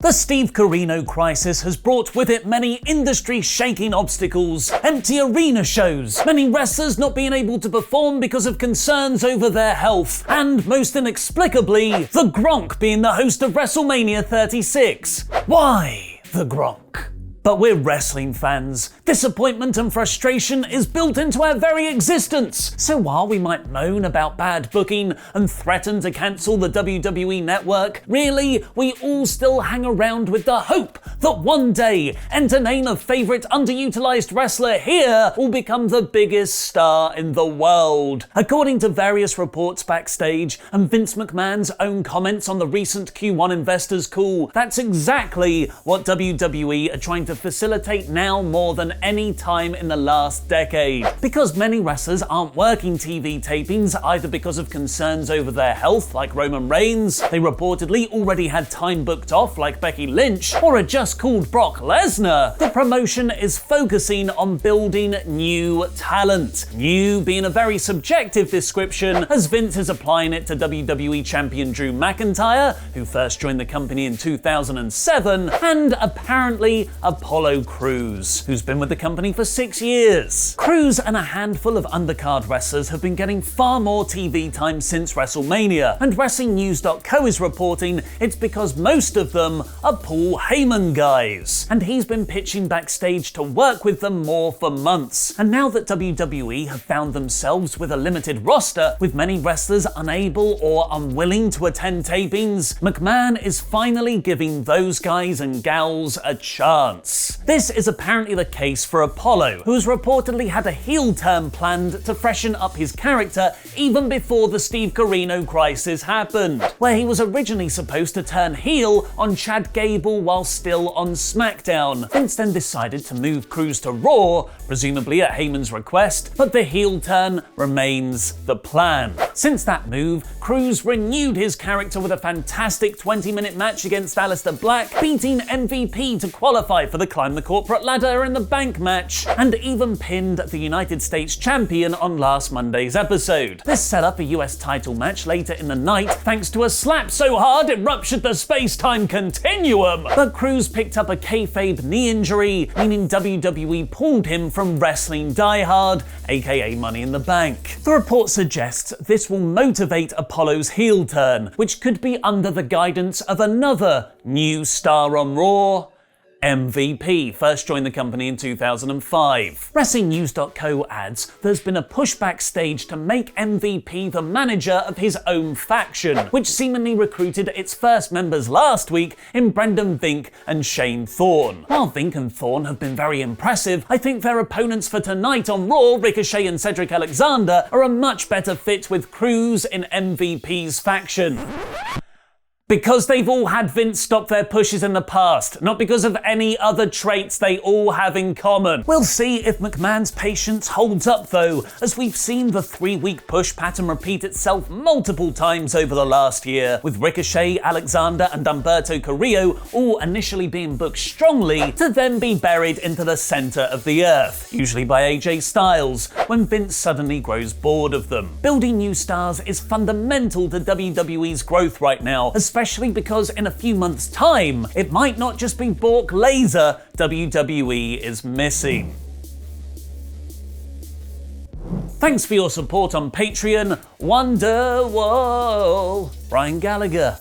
The Steve Corino crisis has brought with it many industry-shaking obstacles, empty arena shows, many wrestlers not being able to perform because of concerns over their health, and most inexplicably, the Gronk being the host of WrestleMania 36. Why the Gronk? But we're wrestling fans. Disappointment and frustration is built into our very existence. So while we might moan about bad booking and threaten to cancel the WWE network, really, we all still hang around with the hope that one day, enter name of favourite underutilized wrestler here will become the biggest star in the world. According to various reports backstage and Vince McMahon's own comments on the recent Q1 investors call, that's exactly what WWE are trying to facilitate now more than any time in the last decade. Because many wrestlers aren't working TV tapings either because of concerns over their health like Roman Reigns, they reportedly already had time booked off like Becky Lynch, or are just called Brock Lesnar, the promotion is focusing on building new talent. New being a very subjective description, as Vince is applying it to WWE champion Drew McIntyre, who first joined the company in 2007, and apparently Apollo Crews, who's been with the company for 6 years. Crews and a handful of undercard wrestlers have been getting far more TV time since WrestleMania, and WrestlingNews.co is reporting it's because most of them are Paul Heyman guys, and he's been pitching backstage to work with them more for months. And now that WWE have found themselves with a limited roster, with many wrestlers unable or unwilling to attend tapings, McMahon is finally giving those guys and gals a chance. This is apparently the case for Apollo, who has reportedly had a heel turn planned to freshen up his character even before the Steve Corino crisis happened, where he was originally supposed to turn heel on Chad Gable while still on SmackDown. Vince then decided to move Crews to Raw, presumably at Heyman's request, but the heel turn remains the plan. Since that move, Crews renewed his character with a fantastic 20-minute match against Aleister Black, beating MVP to qualify for the Climb the Corporate Ladder in the Bank match, and even pinned the United States champion on last Monday's episode. This set up a US title match later in the night thanks to a slap so hard it ruptured the space-time continuum. But Crews picked up a kayfabe knee injury, meaning WWE pulled him from Wrestling Die Hard, aka Money in the Bank. The report suggests this will motivate Apollo's heel turn, which could be under the guidance of another new star on Raw, MVP, first joined the company in 2005. WrestlingNews.co adds there's been a push backstage to make MVP the manager of his own faction, which seemingly recruited its first members last week in Brendan Vink and Shane Thorne. While Vink and Thorne have been very impressive, I think their opponents for tonight on Raw, Ricochet and Cedric Alexander, are a much better fit with Crews in MVP's faction. Because they've all had Vince stop their pushes in the past, not because of any other traits they all have in common. We'll see if McMahon's patience holds up though, as we've seen the 3-week push pattern repeat itself multiple times over the last year, with Ricochet, Alexander and Humberto Carrillo all initially being booked strongly to then be buried into the center of the earth, usually by AJ Styles, when Vince suddenly grows bored of them. Building new stars is fundamental to WWE's growth right now, especially because in a few months' time, it might not just be Bork Laser WWE is missing. Thanks for your support on Patreon, Wonderwall, Brian Gallagher.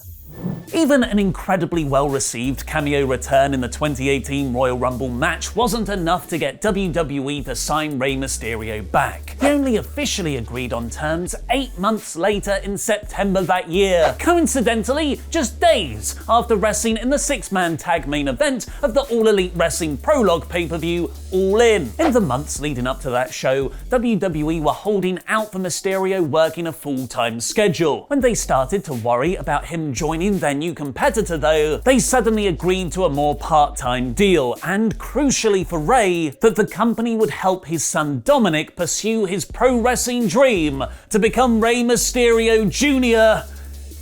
Even an incredibly well-received cameo return in the 2018 Royal Rumble match wasn't enough to get WWE to sign Rey Mysterio back. He only officially agreed on terms 8 months later in September that year, coincidentally just days after wrestling in the 6-man tag main event of the All Elite Wrestling Prologue pay-per-view All In. In the months leading up to that show, WWE were holding out for Mysterio working a full-time schedule. When they started to worry about him joining their new competitor though, they suddenly agreed to a more part-time deal, and crucially for Rey, that the company would help his son Dominic pursue his pro wrestling dream to become Rey Mysterio Jr.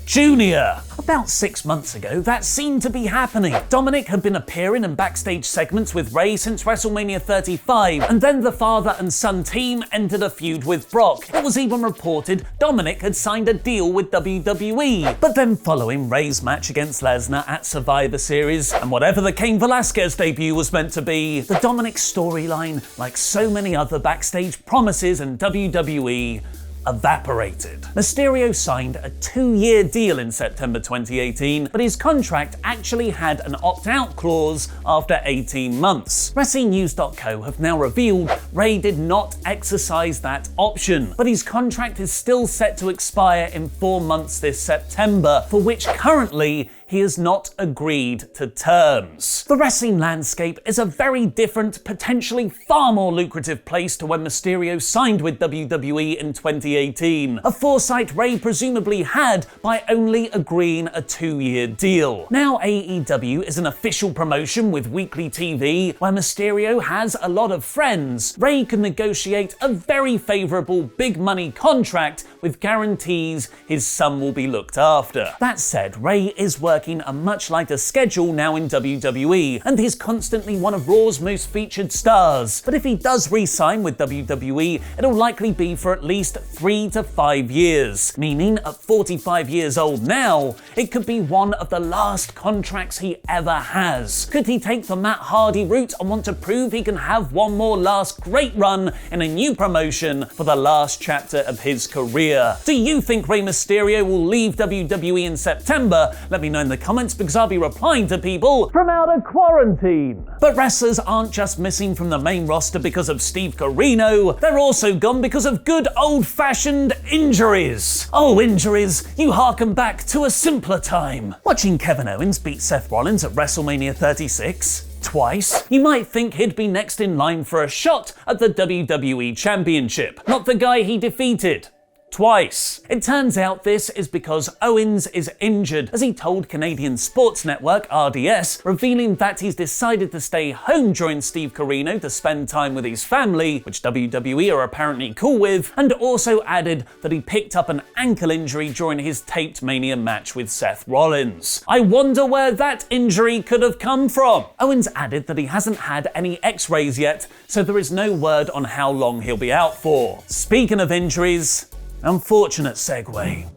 Jr. About 6 months ago, that seemed to be happening. Dominic had been appearing in backstage segments with Rey since WrestleMania 35, and then the father and son team entered a feud with Brock. It was even reported Dominic had signed a deal with WWE. But then following Rey's match against Lesnar at Survivor Series, and whatever the Cain Velasquez debut was meant to be, the Dominic storyline, like so many other backstage promises in WWE, evaporated. Mysterio signed a 2-year deal in September 2018, but his contract actually had an opt-out clause after 18 months. WrestlingNews.co have now revealed Rey did not exercise that option, but his contract is still set to expire in 4 months this September, for which currently he has not agreed to terms. The wrestling landscape is a very different, potentially far more lucrative place to when Mysterio signed with WWE in 2018. A foresight Rey presumably had by only agreeing a 2-year deal. Now AEW is an official promotion with weekly TV, where Mysterio has a lot of friends. Rey can negotiate a very favourable big money contract with guarantees his son will be looked after. That said, Rey is working a much lighter schedule now in WWE, and he's constantly one of Raw's most featured stars. But if he does re-sign with WWE, it'll likely be for at least 3 to 5 years, meaning at 45 years old now, it could be one of the last contracts he ever has. Could he take the Matt Hardy route and want to prove he can have one more last great run in a new promotion for the last chapter of his career? Do you think Rey Mysterio will leave WWE in September? Let me know in the comments, because I'll be replying to people from out of quarantine. But wrestlers aren't just missing from the main roster because of Steve Corino, they're also gone because of good old-fashioned injuries. Oh, injuries, you harken back to a simpler time. Watching Kevin Owens beat Seth Rollins at WrestleMania 36 twice, you might think he'd be next in line for a shot at the WWE Championship, not the guy he defeated twice. It turns out this is because Owens is injured, as he told Canadian sports network RDS, revealing that he's decided to stay home during Steve Corino to spend time with his family, which WWE are apparently cool with, and also added that he picked up an ankle injury during his taped Mania match with Seth Rollins. I wonder where that injury could have come from. Owens added that he hasn't had any x-rays yet, so there is no word on how long he'll be out for. Speaking of injuries, unfortunate segue.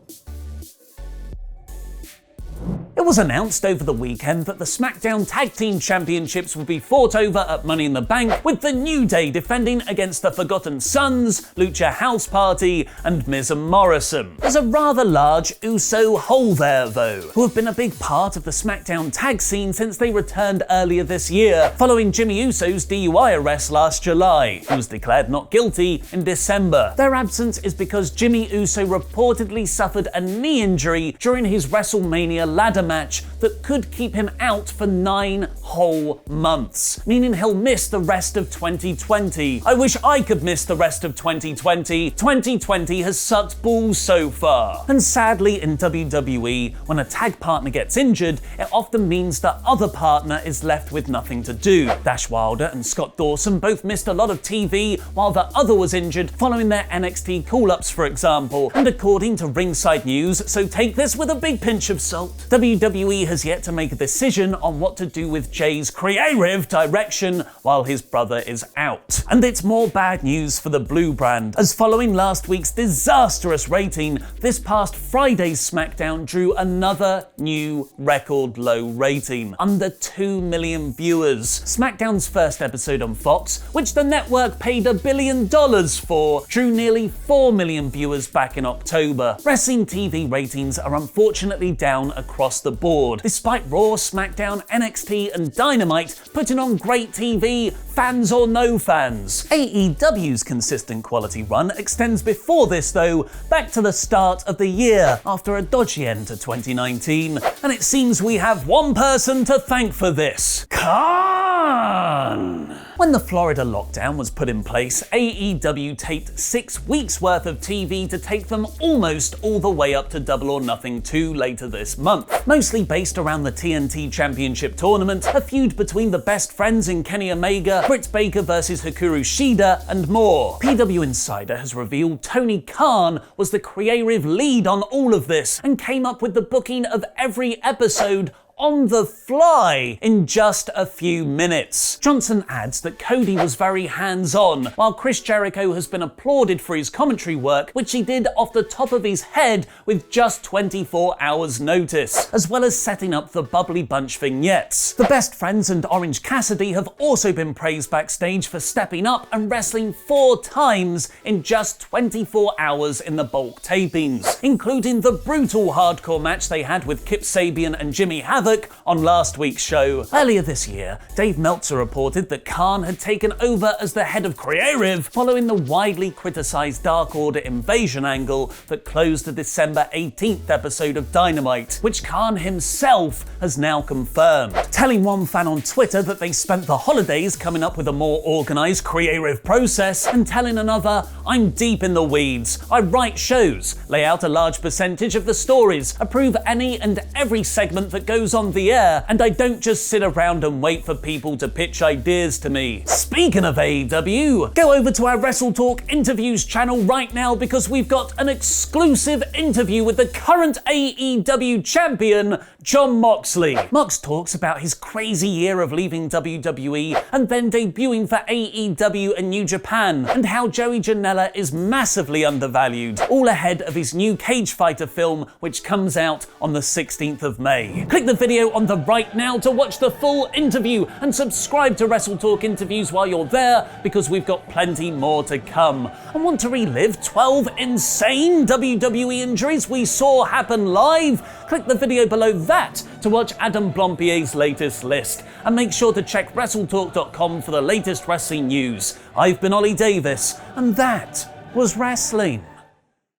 It was announced over the weekend that the SmackDown Tag Team Championships would be fought over at Money in the Bank, with the New Day defending against the Forgotten Sons, Lucha House Party, and Miz and Morrison. There's a rather large Uso hole there though, who have been a big part of the SmackDown tag scene since they returned earlier this year, following Jimmy Uso's DUI arrest last July. He was declared not guilty in December. Their absence is because Jimmy Uso reportedly suffered a knee injury during his WrestleMania ladder match that could keep him out for 9 whole months, meaning he'll miss the rest of 2020. I wish I could miss the rest of 2020. 2020 has sucked balls so far. And sadly in WWE, when a tag partner gets injured, it often means the other partner is left with nothing to do. Dash Wilder and Scott Dawson both missed a lot of TV while the other was injured following their NXT call-ups, for example. And according to Ringside News, so take this with a big pinch of salt, WWE has yet to make a decision on what to do with Jay's creative direction while his brother is out. And it's more bad news for the Blue brand, as following last week's disastrous rating, this past Friday's SmackDown drew another new record low rating, under 2 million viewers. SmackDown's first episode on Fox, which the network paid $1 billion for, drew nearly 4 million viewers back in October. Wrestling TV ratings are unfortunately down across the board, despite Raw, SmackDown, NXT and Dynamite putting on great TV, fans or no fans. AEW's consistent quality run extends before this though, back to the start of the year, after a dodgy end to 2019, and it seems we have one person to thank for this. Khan! When the Florida lockdown was put in place, AEW taped 6 weeks worth of TV to take them almost all the way up to Double or Nothing 2 later this month, mostly based around the TNT Championship tournament, a feud between the best friends in Kenny Omega, Britt Baker versus Hikaru Shida, and more. PW Insider has revealed Tony Khan was the creative lead on all of this and came up with the booking of every episode on the fly in just a few minutes. Johnson adds that Cody was very hands-on, while Chris Jericho has been applauded for his commentary work, which he did off the top of his head with just 24 hours notice, as well as setting up the Bubbly Bunch vignettes. The Best Friends and Orange Cassidy have also been praised backstage for stepping up and wrestling 4 times in just 24 hours in the bulk tapings, including the brutal hardcore match they had with Kip Sabian and Jimmy Havoc on last week's show. Earlier this year, Dave Meltzer reported that Khan had taken over as the head of creative following the widely criticized Dark Order invasion angle that closed the December 18th episode of Dynamite, which Khan himself has now confirmed, telling one fan on Twitter that they spent the holidays coming up with a more organized creative process, and telling another, "I'm deep in the weeds. I write shows, lay out a large percentage of the stories, approve any and every segment that goes on the air, and I don't just sit around and wait for people to pitch ideas to me." Speaking of AEW, go over to our WrestleTalk interviews channel right now because we've got an exclusive interview with the current AEW champion, Jon Moxley. Mox talks about his crazy year of leaving WWE and then debuting for AEW and New Japan, and how Joey Janela is massively undervalued, all ahead of his new cage fighter film, which comes out on the 16th of May. Click the video on the right now to watch the full interview, and subscribe to WrestleTalk interviews while you're there because we've got plenty more to come. And want to relive 12 insane WWE injuries we saw happen live? Click the video below that to watch Adam Blompier's latest list, and make sure to check WrestleTalk.com for the latest wrestling news. I've been Ollie Davis, and that was wrestling.